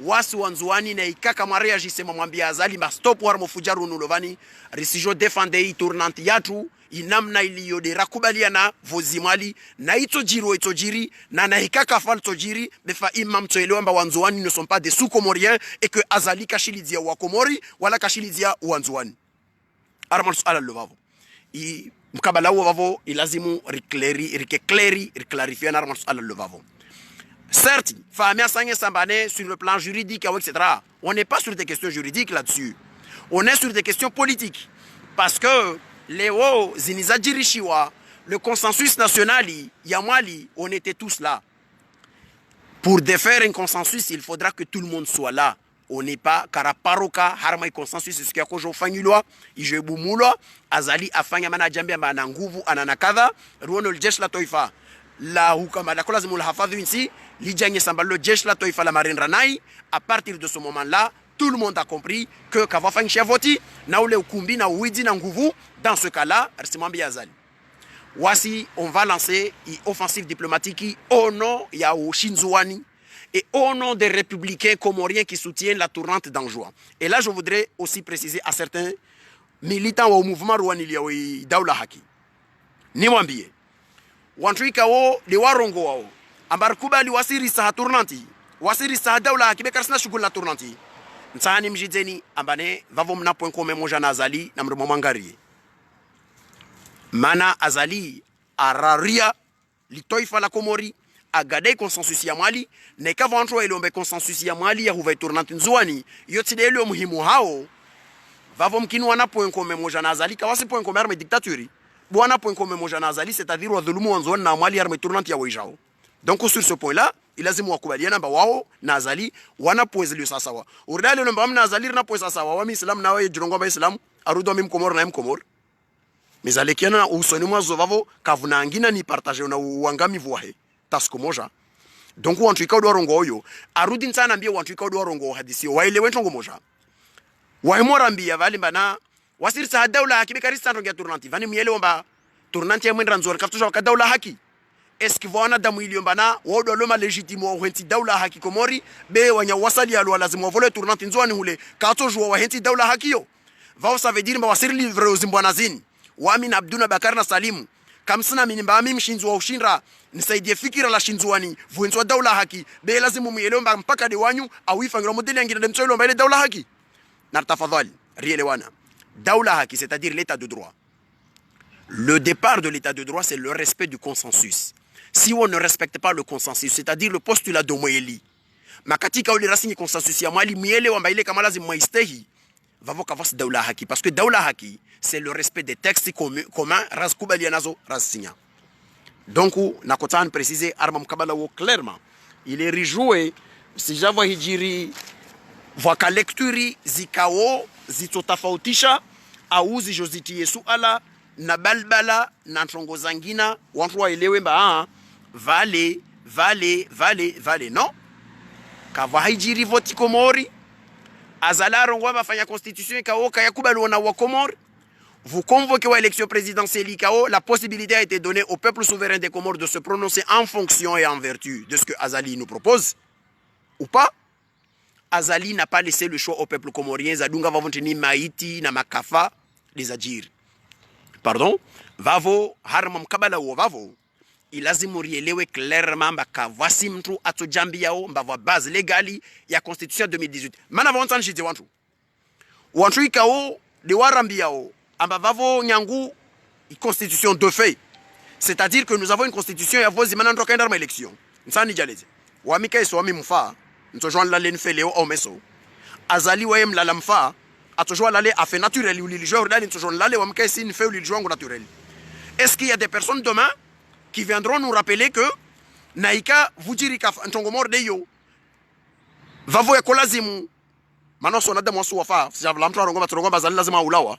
Speaker 1: wasi wanzuani na ikaka mareagisse mwambia azali ma stop war mo fujaru nulovani risijo defende tournante yatu inamna iliyode rakubaliana vozimali na itojiri na hikaka fal tojiri befa imam toelewa mba wanzuani ne sont pas des sous-comoriens et que azali kashilidia wa komori wala kashilidia wanzuani arman suala lovavo i mkabala wavo ilazimu reclarifier arman suala lovavo. Certes, Famia Sangé Sambane sur le plan juridique, etc. On n'est pas sur des questions juridiques là-dessus. On est sur des questions politiques. Parce que Léo Zinizadjirishiwa, le consensus national, Yamali, on était tous là. Pour défaire un consensus, il faudra que tout le monde soit là. On n'est pas Karaparoka, Harma consensus, c'est ce qu'il y a qu'au jour Fangulwa, Ijebumulwa, Azali, Afanya Mana Djambia, Mananguvu, Ananakada, Ruonol Jesh la Toifa. La hukama la kola zimul hafadhu insi lijanye sambalo jesh la toifa la marine ranai. À partir de ce moment-là, tout le monde a compris que kava fangisha voti na ule ukumbi na uidi na nguvu. Dans ce cas-là, Arsimambi Azali. Voici, on va lancer une offensive diplomatique au nom ya Shinzouani et au nom des républicains comoriens qui soutiennent la tournante d'Anjoua. Et là, je voudrais aussi préciser à certains militants au mouvement Rwani Daoula Haki. Nimwambie Wantwika wo de warongo wao ambarkubali wasiri saha tournanti wasiri saha daula kibekarsina shughuli la tournanti nsani mjideni ambane vavo mna point commun moja na Azali na mromo mangari mana Azali araria litoifa la Komori agade consensus ya Mali ne kavantro ilombe consensus ya Mali ya huva tournanti nzuani yotide ile muhimu hao vavo mkinu wana point commun moja na Azali kawasi point commun arme dictature Bwana point commun moja na Azali, c'est-à-dire wa dhulumu wanzoni na Mali arme tournante ya waijao. Donc sur ce point-là, il lazimu wakubaliana mba wao na Azali wana poezeli sasawa. Urdale lo mbamna Azali na poeza sawa. Wami Islam na wewe jirongo ba Islam arudo mim komor na mkomor. Mizalekiana usoni mwazo vavo kavuna ngina ni partager na uangami vuahe. Tasko moja. Donc wantu ikaudo warongo oyo. Arudi nsana mbia wantu ikaudo warongo hadisi. Waile wentongo moja. Waimora mbia vali mbana wasiri sa daula haki be karista rongia tournanti vani miele wamba tournanti ya mwendra nzori kaftusha waka daula haki eski vwana damu ili yombana wodo loma legitimo wa henti daula haki Komori be wanya wasali ya lwa lazimu wavole tournanti nzwani hule kato jua wa henti daula haki yo vao sa vediri mba wasiri livre uzimbwana zini wami na Abduna Bakar na Salimu kamsina minimba mimi shinzu wa ushinra nisaidie fikira la shinzuani vuenzo daula haki be lazimu miele mba mpaka de wanyu awifa ngiro modeli ngina demso ilomba ile daula haki na tafadhali rielewana. Daoula Haki, c'est-à-dire l'état de droit. Le départ de l'état de droit, c'est le respect du consensus. Si on ne respecte pas le consensus, c'est-à-dire le postulat de Moeli, makatika uli rasini consensus ya Mali, miele wamba ile kamalazi maistehi, vavoka vas Daoula Haki. Parce que Daoula Haki, c'est le respect des textes communs, ras kubalianazo, ras signa. Donc, nakotan préciser, armam kabalawo clairement, il est rejoué, si j'avoue hijiri, voka lecturi zikao, zitotafautisha, auzi joziti yesu ala na balbala na ntongo zangina wantu waelewe mba vale non kava haijiri voti Komori azala rongwa bafanya constitution kao kaya kubalona wa Komori vous convoquez à l'élection présidentielle ICAO, la possibilité a été donnée au peuple souverain des Comores de se prononcer en fonction et en vertu de ce que Azali nous propose ou pas. Azali n'a pas laissé le choix au peuple comorien. Zadunga va venir Maïti, na Makafa, les Adjir. Pardon? Vavo, Harmam Kabala ou Vavo. Il a zimurielewe clairement baka voici mtu ato jambi yao mbava base légali ya constitution 2018. Mana va entendre jiti wantu. Wantu ikao de warambi yao amba vavo nyangu constitution de fait. C'est-à-dire que nous avons une constitution ya vozi manandro kaendar ma élection. Nsani jaleze. Wamika iso wami mfa. Ntojwa lale nfeleo au meso Azali wa yem lala mfa atojwa lale a fait naturel ou lilijwa ordali ntojwa lale wa mkesi nfe ou lilijwa ngo naturel. Est-ce qu'il y a des personnes demain qui viendront nous rappeler que naika vujirika ntongo morde yo vavo ya kolazimu manoso na demo suwafa sijavla mtu arongo batrongo bazali lazima ulawa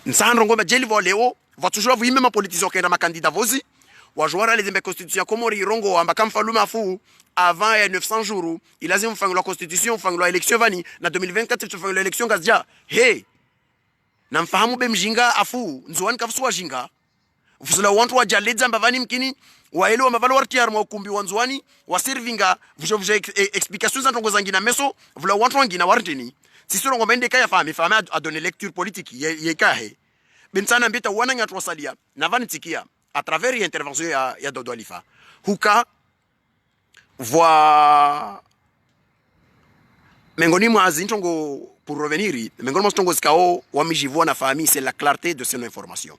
Speaker 1: nsandro ngomba jeli voleo va toujours vous même politicien qui est dans ma candidat vozi wa jouera les dembe constitution Komori rongo amba kamfaluma fu avant 900 jours il a dit on fait la constitution on fait la élection vani na 2024 tu fais l'élection gazia hey na mfahamu be mjinga afu nzwani kafuswa jinga vusula wantu wa jaledza mbavani mkini waelewa mavalo wartiar mwa ukumbi wanzwani wa servinga vuje explications za ntongo zangina meso vula wantu wangina wartini sisi rongo mende kaya fami a donner lecture politique yekahe bensana mbita wana nya twasalia na vani tikia à travers l'intervention ya Dodo Alifa huka voa mengoni mwa zintongo pour revenir mengoni mwa zintongo zikao wamijivua na famille c'est la clarté de ces informations.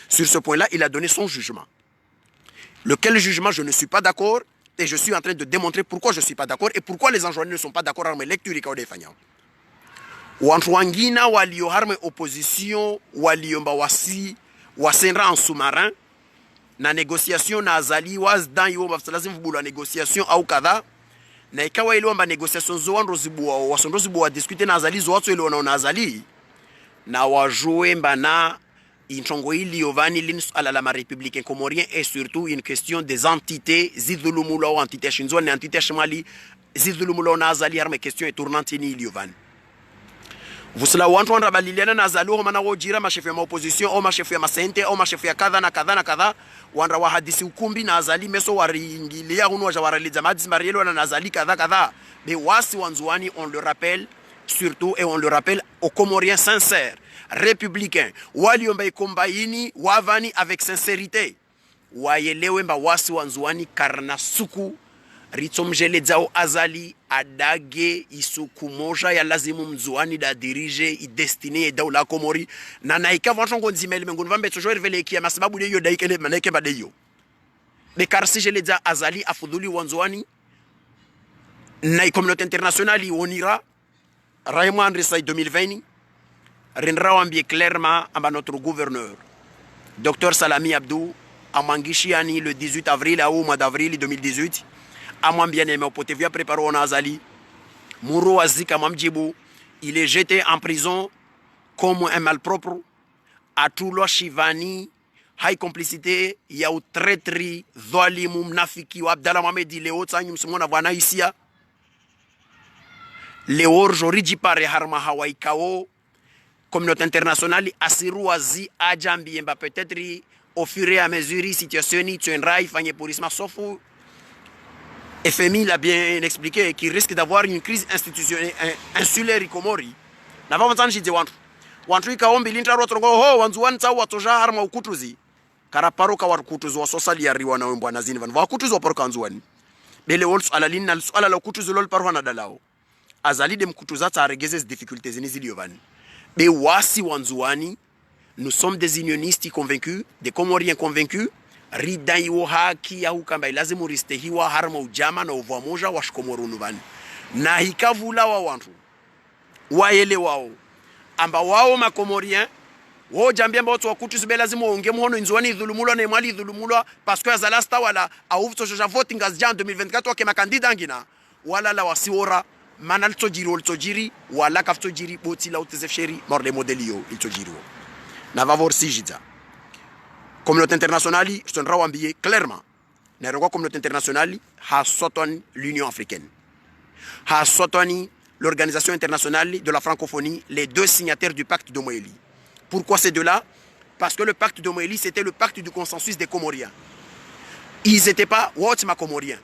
Speaker 1: Sur ce point-là, il a donné son jugement. Lequel jugement je ne suis pas d'accord et je suis en train de démontrer pourquoi je ne suis pas d'accord et pourquoi les enjoinés ne sont pas d'accord avec mes lectures et kaodefanya. Watu wangina walio harme opposition waliomba wasi wasendra en sous-marin na négociation na azali was dan yo lazima vubula négociation au kadha na ikawa ile omba négociation zo ndo zibua wasondo zibua discuter na azali zo watu ile wanaona azali na wajouer mbana intongo ili yovani lin ala la républicain comorien et surtout une question des entités zidulumulo ou entité shinzo na entité shmali zidulumulo na azali harme question et tournante ni yovani. Vous cela wantu wanda baliliana na azali ho mana wojira mashefu ya opposition au mashefu ya masente au mashefu ya kadha na kadha na kadha wanda wa hadisi ukumbi na azali meso waringilia hunu waja waraliza madis marielo na azali kadha kadha mais wasi wanzuani on le rappelle surtout et on le rappelle aux Comoriens sincères républicains waliomba ikombaini wavani avec sincérité wayelewe mba wasi wanzuani karna suku ritomjele zao azali adage isuku moja ya lazimu mzuani da dirige i destine daula Komori na naika vantongo nzimele mengoni vambe toujours revele kia masababu de yo daikele maneke badeyo bekarsi jele za azali afudhuli wanzuani na communauté internationale onira Raymond Ressay 2020 rendra wambie clairement à notre gouverneur Dr Salami Abdou amangishiani le 18 avril au mois d'avril 2018 amwambia neme opotevia préparo on azali muro wazika mamjibu il est jeté en prison comme un malpropre à tout lo shivani high complicité ya traîtri dhalimu mnafiki wa Abdallah Mohamed Leo tsanyu msimona bwana isia Leo joriji pare harma Hawaii kao communauté internationale asiruazi ajambie mba peut-être au fur et à mesure situation ni tiendra ifanye police sofu FMI l'a bien expliqué qu'il risque d'avoir une crise institutionnelle insulaire i Komori na vama tsanji je wantu ikaombi linta rotrongo ho wanzuan tsawa toja harma ukutuzi karaparo ka wakutuzi wa sosali ya riwa na wembo na zini van wakutuzi wa porka wanzuani bele wolf alalin na ala la kutuzi lol parwa na dalao azali de mkutuza ta regeze difficultés ni ziliovani be wasi wanzuani nous sommes des unionistes convaincus des Comoriens convaincus ridaiwo haki ya hukamba lazimu ristehiwa harma ujama na uvwa moja wa shikomorunu bani na hikavula wa wantu waele wao amba wao makomorien wo jambia mba watu wakutu sube lazimu waunge mhono inzuani dhulumulo na imali dhulumulo parce que azalasta wala auvto joja voting as jan 2024 wake makandida ngina wala la wasiora manal tojiri wala kafto jiri boti la utezefsheri morde modelio iltojiri na vavor sijita communauté internationale je te wambie clairement na rongo communauté internationale ha sotoni l'Union africaine ha sotoni l'Organisation internationale de la francophonie, les deux signataires du pacte de Moélie. Pourquoi ces deux-là? Parce que le pacte de Moélie, c'était le pacte du consensus des Comoriens. Ils n'étaient pas Wotima Comoriens.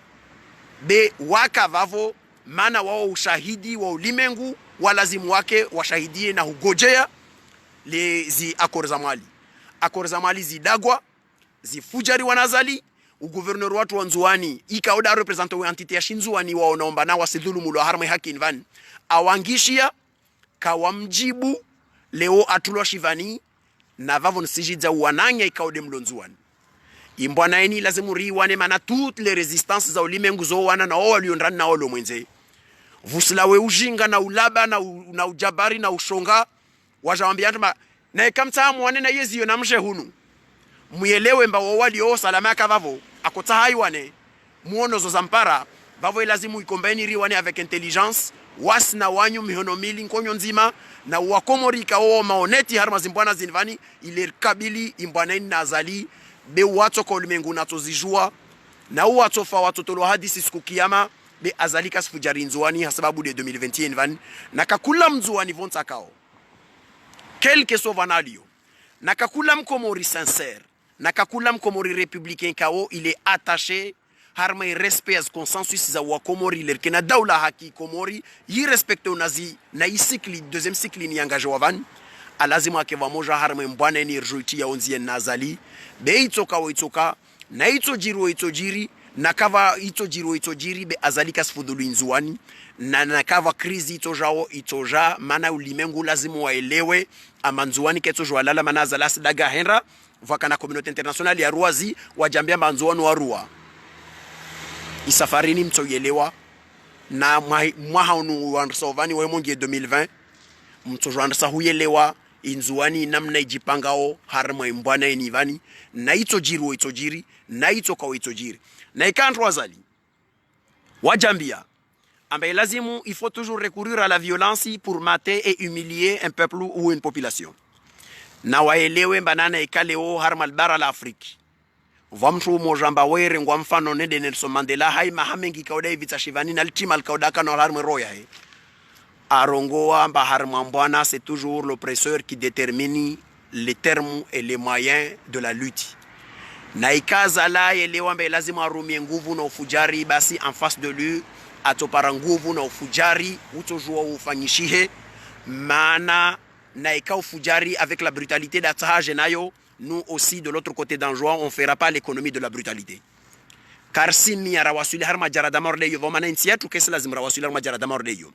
Speaker 1: Be waka vavo mana wao ushahidi wa ulimengu walazimu wake washahidie na hugojea zi accords za Mali. Accords za Mali zidagwa, zifujari wanazali, ugouverneur watu wanzuani ikaoda represento wa entité ya shinzuani wao naomba na wasidhulumu lo harma haki invan awangishia kawamjibu leo atulo shivani na vavo nsijidza wananya ikaode mlonzuani imbwana eni lazimu riwane mana toutes les résistances za ulimengu zo wana na waliondana na walo mwenze vusilawe ujinga na ulaba na ujabari na ushonga wajawambia ntuma na ikamta mwane na yezi yo namje hunu muelewe mba wawali o salama kavavo akota haiwane muono zo zampara vavo lazimu ikombeni riwane avec intelligence wasna wanyu mihono mili nkonyo nzima na wakomori kao maoneti harma zimbwana zinvani ile kabili imbwana nazali be watu kwa ulimengu natozijua na watu fa watu tolo hadisi siku kiyama be azalika sifujari nzuani hasababu de 2021 van na kakula mzuani vonta kao quelque soit vanalio na kakula mkomori sincère na kakula mkomori républicain kao il est attaché harma respect as consensus za wa Komori lerkena daula haki Komori yi respecte onazi na isikli deuxième cycle ni engagé wavan alazimu akeva moja harma mbwana ni rjuiti ya onzie nazali be itoka wo itoka na ito jiri na kava ito jiri be azalika sfudhulu inzuani na kava krizi itoja mana ulimengu lazimu waelewe amanzuani keto jwalala mana azalasi daga henra vakana communauté internationale ya ruazi wajambia manzuani wa rua isafarini mtoyelewa na mwaha unu wansovani wa mongi 2020 mtojwansa huyelewa inzuani namna ijipangao harma mbwana inivani na ito jiri na ito kwa ito jiri na ikandro wazali wajambia ambaye lazimu il faut toujours recourir à la violence pour mater et humilier un peuple ou une population na waelewe banana ikaleo harma albara la Afriki vamtu mojamba were ngwa mfano nede Nelson Mandela hai mahamengi kauda ivita shivani na ultima kauda kana harma roya he arongoa mba harma mbwana c'est toujours l'oppresseur qui détermine les termes et les moyens de la lutte na ikaza la elewa mbe lazima arumie nguvu na ufujari basi en face de lui atopara nguvu na ufujari utojua ufanyishihe maana na ika ufujari avec la brutalité d'ataje nayo nous aussi de l'autre côté d'Anjoa on fera pas l'économie de la brutalité car si mi arawasuli harma jarada mordeyo vomana intiatu kesi lazima rawasuli harma jarada mordeyo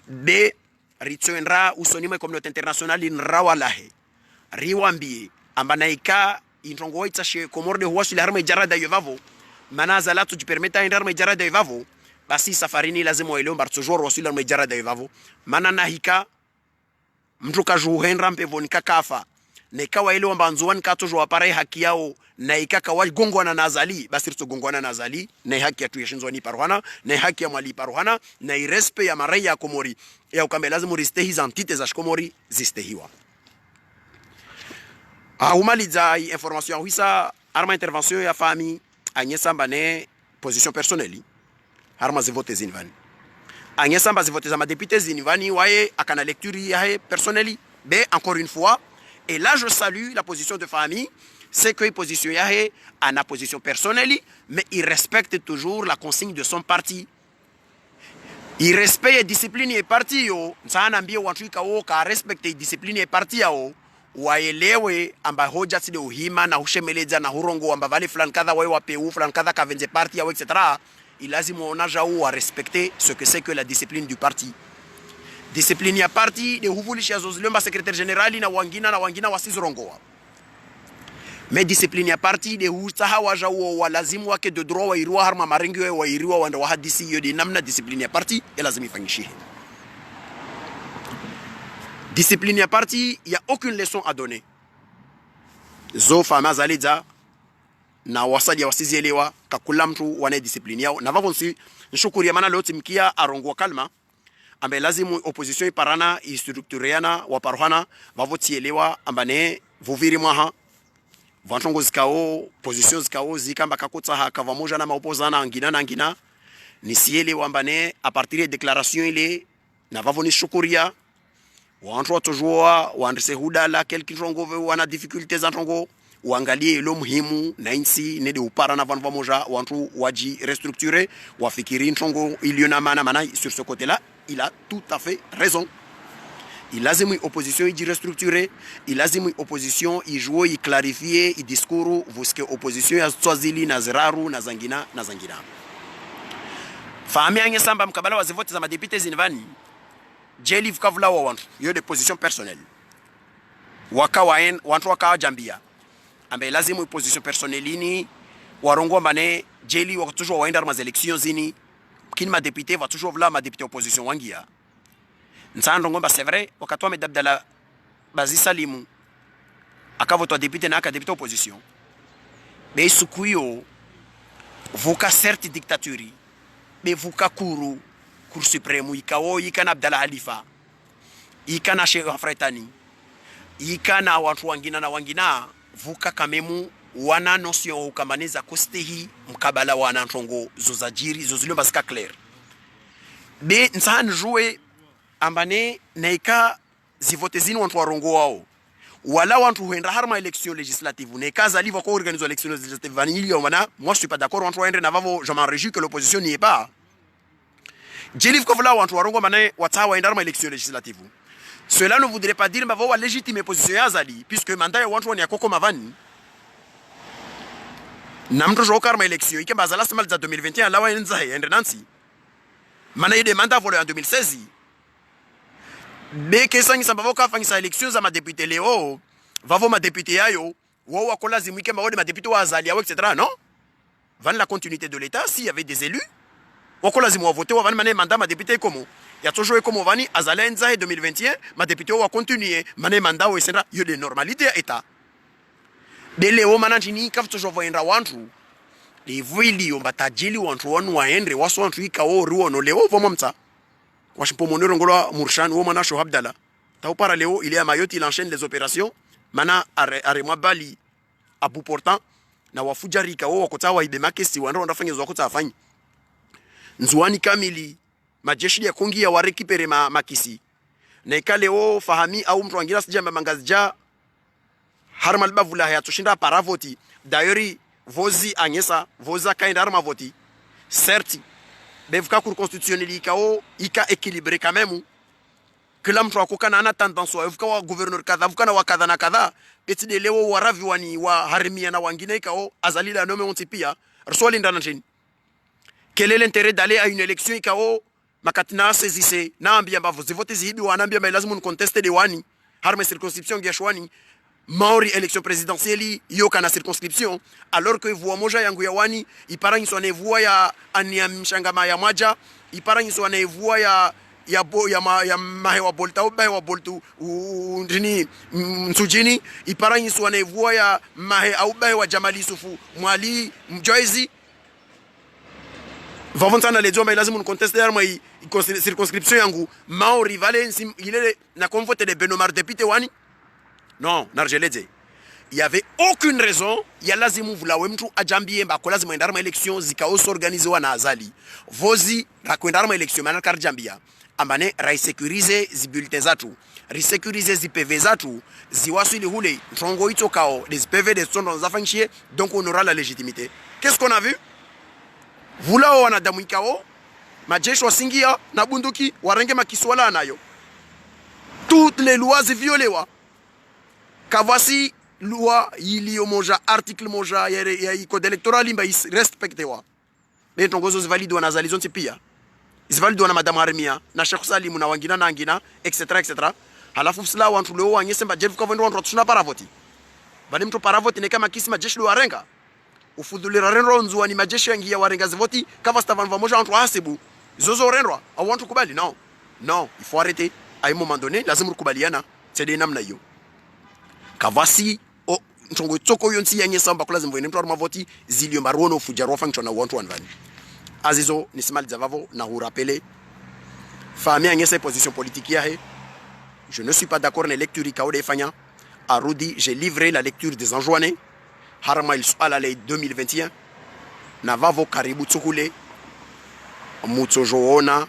Speaker 1: be ritsoenra usonima communauté internationale nrawalahe riwambie ambanaika introngo itashe komorde huwasuli harma jarada yovavo manaza la tu permeta harma jarada yovavo basi safarini lazima waelewe mbartsojoro wasuli harma jarada yovavo manana hika mtu kajuhenra mpevonika kafa na ikawa ile wamba nzuani katojo waparai haki yao na ikaka wagongwana na nazali basi ritogongwana na nazali na haki ya tuyeshinzwani paruhana na haki ya mwali paruhana na irespe ya marai ya Komori ya ukambe lazimu ristehi za antite za Komori zistehiwa umaliza information ya huisa arma intervention ya fami anyesamba ne position personnelle arma zivote zinvani anyesamba zivote za madépité zinvani waye akana lecture ya personnelle be encore une fois. Et là, je salue la position de famille. C'est que position yahe a na position personnelle, mais il respecte toujours la consigne de son parti. Il respecte la discipline et parti yo. Nsana mbie wantuika wo ka respecte discipline et parti yao. Waelewe amba hoja side uhima na hushemeleza na hurongo amba vale fulani kadha wae wapeu fulani kadha kavenze parti yao etc. Il lazima onaja ou à respecter ce que c'est que la discipline du parti. Discipline ya parti de huvulisha zozilomba secrétaire général na wangina wasizorongoa. Mais discipline ya parti de hutaha waja wa lazimu wake de droit wa irua harma marengi wa irua wanda wa hadisi yodi namna discipline ya parti et lazima ifanyishihe. Discipline ya parti, il y a aucune leçon à donner. Zo fama zalidza na wasadi ya wasizielewa kakula mtu wane discipline yao na vavonsi nshukuri ya mana leo timkia arongwa kalma ambe lazimu opposition iparana istructureana waparuhana vavotielewa ambane vuviri mwaha vantongo zikao position zikao zikamba kakotsa haka vamoja na maopozana angina nisielewa ambane a partir de déclaration ile na vavoni shukuria wantu watojua waandise hudala kelki ntongo wana difficultés ntongo uangalie ilo muhimu na insi nede upara na vantu vamoja wantu waji restructurer wafikiri ntongo iliona mana sur ce côté là il a tout à fait raison. Il a zimui opposition il restructurer, il a zimui opposition il jouer, il clarifier, il discours vuske opposition ya Swazili na Zeraru na Zangina. Fahami angesamba mkabala wa zivote za madepite zinvani. Jeli vukavula wa wantu, yo de position personnelle. Wantu wakawa jambia. Ambe lazimu position personnelle warongo mbane jeli wakatujwa waenda ma élections zini. Kini ma député va toujours vouloir ma député opposition wangia. Nsando ngomba c'est vrai wakatoa medabdala bazi salimu akavoto député na aka député opposition. Mais sukuyo vuka certes dictature mais vuka cour suprême ikao ikana Abdallah Halifa ikana Sheikh Afretani ikana watu wangina vuka kamemu wana notion ukamaniza kostehi mkabala wana ntongo zozajiri zozilomba zika clair be nsan jouer ambane naika zivotezini wantu warongo wao wala wantu huenda harma élection législative naika zaliva ko organiser élection législative vanili wana moi je suis pas d'accord wantu waende na vavo je m'en réjouis que l'opposition n'y est pas jelif ko vla wantu warongo mane watawa enda harma élection législative Cela ne voudrait pas dire que légitimer position ya Azali, puisque mandat ya wantu ya koko mavani. Namto jokar ma élection, ike bazala semal za 2021 lawa yenza he Nancy. Mana ide mandat volé en 2016. Mais que sangi samba voka fangisa élection za ma député Léo, vavo ma député yayo, wo wakola zimwike ma ma député wa Azali etc. non? Van la continuité de l'État s'il y avait des élus. Wakola zimu wa voter wa van mané mandat ma député comment? Il y a toujours eu comme Vani, Azali Nzahe 2021, ma député va continuer, mané mandat ou etc. Il y a des normalités à l'État. De Léo manantini, kaf toujours voyendra wantu. Les vuili, on batajili wantu wanu waendre, wasu wantu ika o ruo no Léo vomamta. Washimpo monero ngolo Murshan, ou mana Shoh Abdallah. Tao para Léo, il est à Mayotte, il enchaîne les opérations. Mana aremwa bali, à bout portant. Na wafujari ika o wakota wa ibema kesi wanro wandafanya zwakota afanyi. Nzuani kamili. Majeshi ya kungi ya warekipere makisi na ikaleo fahami au mtu wangira sija mangazija harmal bavula ya tushinda paravoti dayori vozi anyesa voza kainda arma voti certes bevuka cour constitutionnelle ika équilibré quand même kila mtu akoka na ana tendance wa vuka wa gouverneur kadha vuka na wakadha na kadha eti de leo waravi wani wa harimia na wangine ikao azali la nome ontipia swali ndana chini. Quel est l'intérêt d'aller à une élection ikao makatina sezise na ambia mbavo zivote zihibi wanambia lazima contester de wani harme circonscription geshwani maori élection présidentielle yo kana circonscription alors que voix moja yangu ya wani iparanyi so ne voix ya ania mshangama ya maja iparanyi so ne voix ya mahewa bolta ubahe wa boltu ndini msujini iparanyi so ne voix ya mahe au bahe wa Jamali Sufu Mwali Mjoizi vavantana les hommes lazima nous contester arma circonscription yangu maori vale il na convoté de Benomar député wani non narjeleze il y avait aucune raison ya lazimu vulawe mtu ajambie mbako lazima endarma election zikao s'organiser na Azali vozi na kuendarma election mana karjambia amane raisekurize zibulletin zatu resécuriser ZPV zatu ziwasili hule ntongo itokao des PV des son dans zafanchie donc on aura la légitimité. Qu'est-ce qu'on a vu? Vulao wanadamu ikao majeshi wasingia na bunduki warenge makiswala nayo toutes les lois ziviolewa kavasi loi iliyo moja article moja ya code électoral imba respectewa bentongozo zivalidwa na zalizonti pia zivalidwa na madame Armia na Sheikh Salim na wangina na ngina etc. Halafu sila wantu leo wanyesemba jefu kwa vendo wantu tuna paravoti bali mtu paravoti ne kama kisi majeshi lo warenga ufudhulira renro nzuwa ni majeshi yangi ya warenga zivoti kama stavan vamoja wantu hasibu zozo renro au wantu kubali non il faut arrêter à un moment donné lazima kubaliana c'est des namna hiyo kavasi o ntongo tsoko yonsi yanye samba kula zimvo nemtu armavoti zilio marono fujarwa function na wantu wanvani azizo nismal zavavo na hurapele fami anyesa position politique yahe. Je ne suis pas d'accord avec la lecture de Fanya. Arudi, j'ai livré la lecture des enjoinés. Harma il soit à l'année 2021. Navavo Karibu Tsukule. Mutsojoona.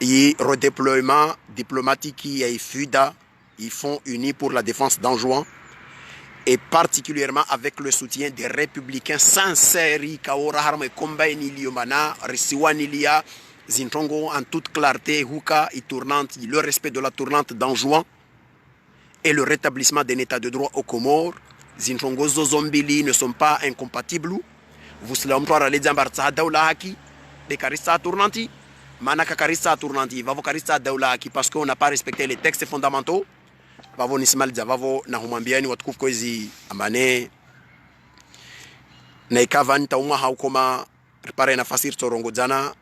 Speaker 1: Et redéploiement diplomatique qui est FUDA. Ils font unis pour la défense d'Anjouan. Et particulièrement avec le soutien des républicains sincères. Kaora Harma Komba Niliomana. Risiwa Nilia. Zintongo en toute clarté, Huka et tournante, le respect de la tournante d'Anjouan et le rétablissement d'un état de droit aux Comores. Zintongo Zombili ne sont pas incompatibles. Vous savez, on a les Zambarza Daoula Haki, des Karissa tournanti, Manaka Karissa tournanti, Vavo Karissa Daoula Haki, parce qu'on n'a pas respecté les textes fondamentaux. Vavo Nismal Zavavo, Nahumambiani, Watkuf Kozi, Amane, Naikavan, Tauma Haukoma, Repare na Fasir Torongo Zana.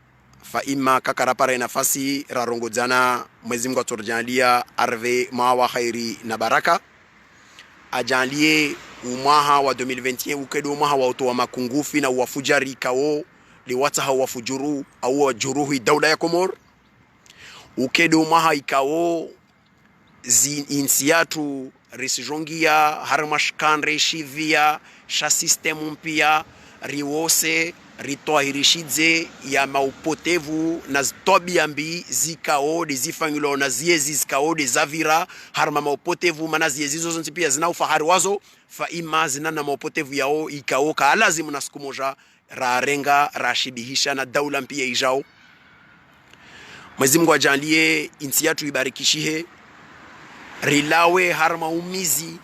Speaker 1: Fa ima kakarapara nafasi rarongo jana mwezi Mungu aturjalia arve mawa khairi na baraka ajalie umwaha wa 2021 ukedo umwaha wa utoa makungufi na wafujari kao liwata hawa fujuru au wajuruhi daula ya Komor ukedo umwaha ikao insiatu risijongia harmashkan reshivia sha system mpya riwose ritoa hirishidze ya maupotevu na tobiambi zikao de zifangilo na ziezi zikao de zavira harma maupotevu mana ziezi zozo pia zina ufahari wazo fa ima zina na maupotevu yao ikao ka lazima na siku moja rarenga rashibihisha na daula mpia ijao Mwenyezi Mungu ajalie insi yetu ibarikishihe, rilawe harma umizi,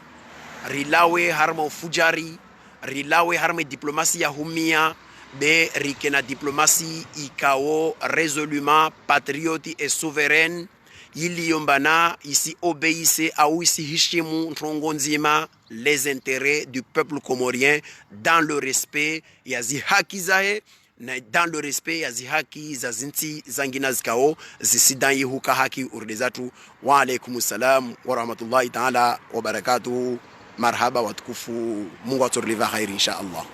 Speaker 1: rilawe harma ufujari, rilawe harma diplomasi ya humia, be rikena diplomasi ikao résolument patriote et souveraine, ili yombana isi obéisse au isi hishimu ntongo nzima les intérêts du peuple comorien dans le respect ya zihaki zahe na dans le respect ya zihaki za zinti zangina zikao zisidanyi huka haki urdezatu. Wa alaikumussalam wa rahmatullahi ta'ala wa barakatuhu. Marhaba watukufu, Mungu atuliva khairi insha Allah.